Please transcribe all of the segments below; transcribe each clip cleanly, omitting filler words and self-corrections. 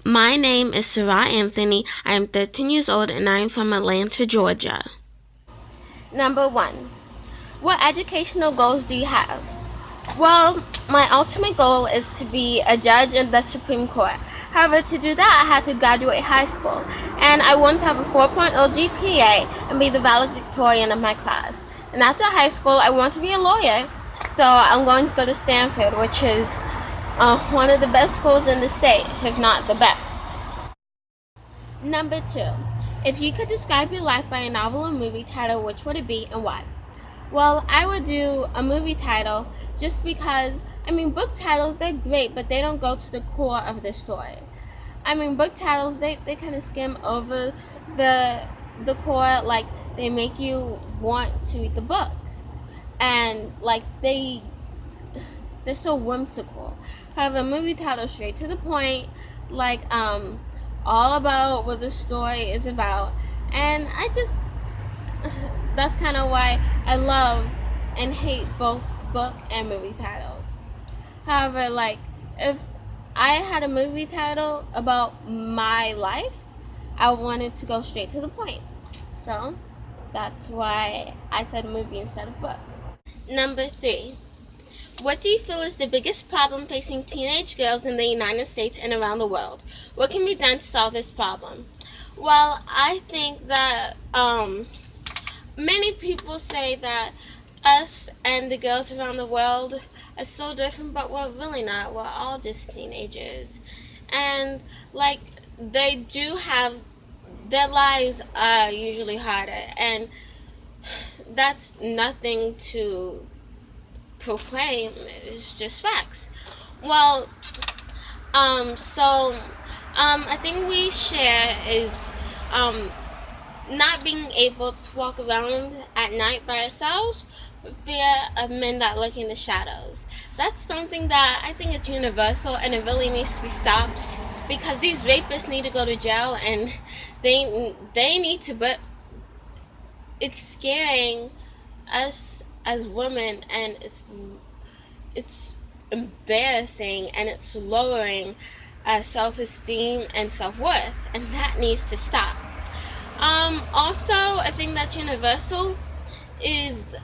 My name is Sarrah Anthony. I am 13 years old and I am from Atlanta, Georgia. Number 1. What educational goals do you have? Well, my ultimate goal is to be a judge in the Supreme Court. However, to do that, I had to graduate high school, and I want to have a 4.0 GPA and be the valedictorian of my class. And after high school, I want to be a lawyer, so I'm going to go to Stanford, which is one of the best schools in the state, if not the best. Number 2. If you could describe your life by a novel or movie title, which would it be and why? Well, I would do a movie title just because, book titles, they're great, but they don't go to the core of the story. Book titles, they kind of skim over the core, like they make you want to read the book. And like they're so whimsical. However, a movie title straight to the point, like all about what the story is about. And that's kind of why I love and hate both book and movie titles. However, like if I had a movie title about my life, I wanted to go straight to the point. So that's why I said movie instead of book. Number 3. What do you feel is the biggest problem facing teenage girls in the United States and around the world? What can be done to solve this problem? Well, I think that many people say that us and the girls around the world are so different, but we're really not. We're all just teenagers. And like they do have, their lives are usually harder, and that's nothing to proclaim, it's just facts. Well, I think we share is not being able to walk around at night by ourselves for fear of men that lurk in the shadows. That's something that I think is universal and it really needs to be stopped, because these rapists need to go to jail and they need to, but it's scaring us as women, and it's embarrassing, and it's lowering our self-esteem and self-worth, and that needs to stop. Also, I think that's universal is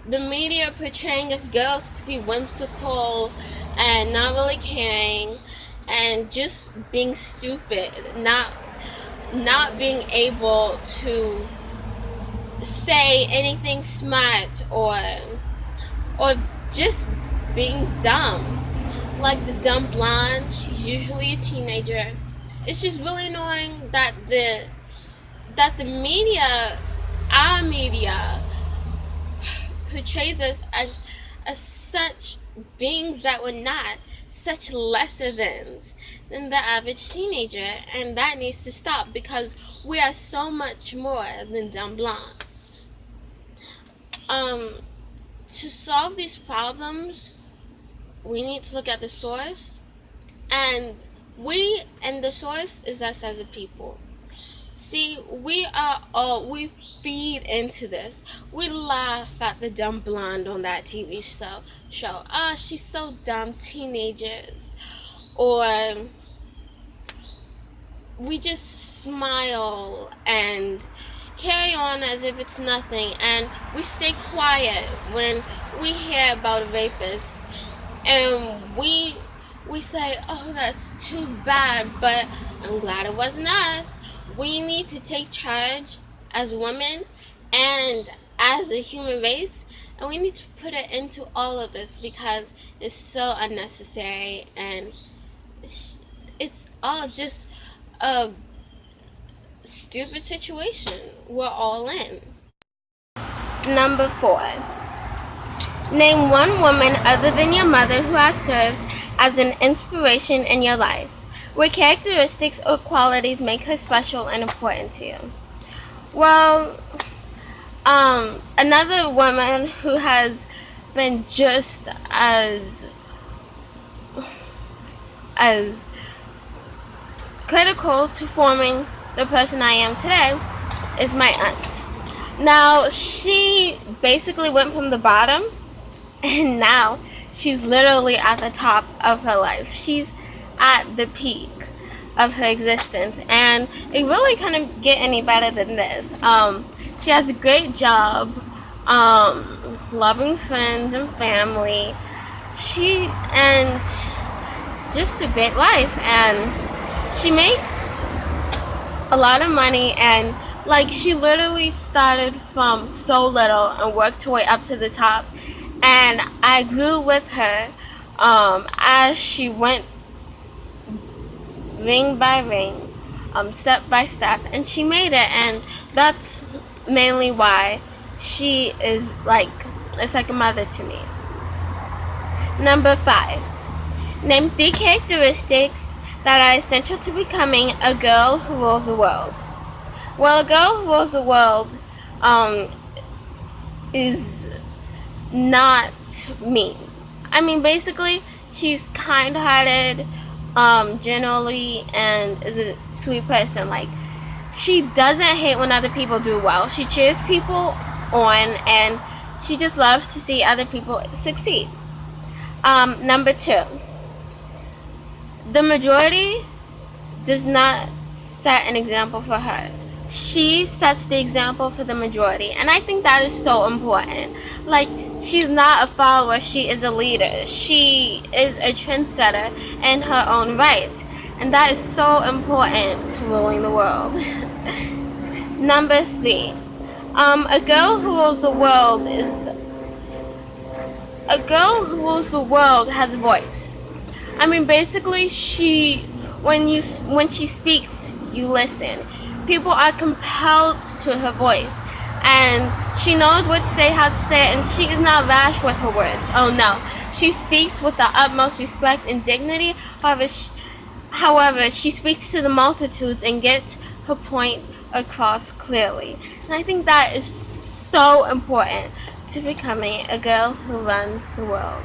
the media portraying us girls to be whimsical and not really caring and just being stupid, not being able to say anything smart or just being dumb. Like the dumb blonde, she's usually a teenager. It's just really annoying that the media, our media, portrays us as such beings that we're not, such lesser than the average teenager, and that needs to stop because we are so much more than dumb blondes. To solve these problems, we need to look at the source, and the source is us as a people. See, we feed into this. We laugh at the dumb blonde on that TV show. She's so dumb, teenagers. Or we just smile and carry on as if it's nothing, and we stay quiet when we hear about a rapist, and we say, oh, that's too bad, but I'm glad it wasn't us. We need to take charge as women and as a human race, and we need to put it into all of this because it's so unnecessary, and it's all just a stupid situation we're all in. Number 4. Name one woman other than your mother who has served as an inspiration in your life. What characteristics or qualities make her special and important to you? Well, another woman who has been just as critical to forming the person I am today is my aunt. Now, she basically went from the bottom, and now she's literally at the top of her life. She's at the peak. of her existence, and it really couldn't get any better than this. She has a great job, loving friends and family. She and just a great life, and she makes a lot of money, and like she literally started from so little and worked her way up to the top, and I grew with her as she went ring by ring, step by step, and she made it, and that's mainly why she is like a second mother to me. Number 5. Name 3 characteristics that are essential to becoming a girl who rules the world. Well, a girl who rules the world is not mean. I mean, basically, she's kind-hearted, generally, and is a sweet person. Like, she doesn't hate when other people do well. She cheers people on, and she just loves to see other people succeed. Number 2. The majority does not set an example for her. She sets the example for the majority, and I think that is so important. Like, she's not a follower, she is a leader. She is a trendsetter in her own right, and that is so important to ruling the world. Number 3. A girl who rules the world has a voice. I mean, basically, when she speaks, you listen. People are compelled to her voice, and she knows what to say, how to say it, and she is not rash with her words. Oh no, she speaks with the utmost respect and dignity. However, she speaks to the multitudes and gets her point across clearly. And I think that is so important to becoming a girl who runs the world.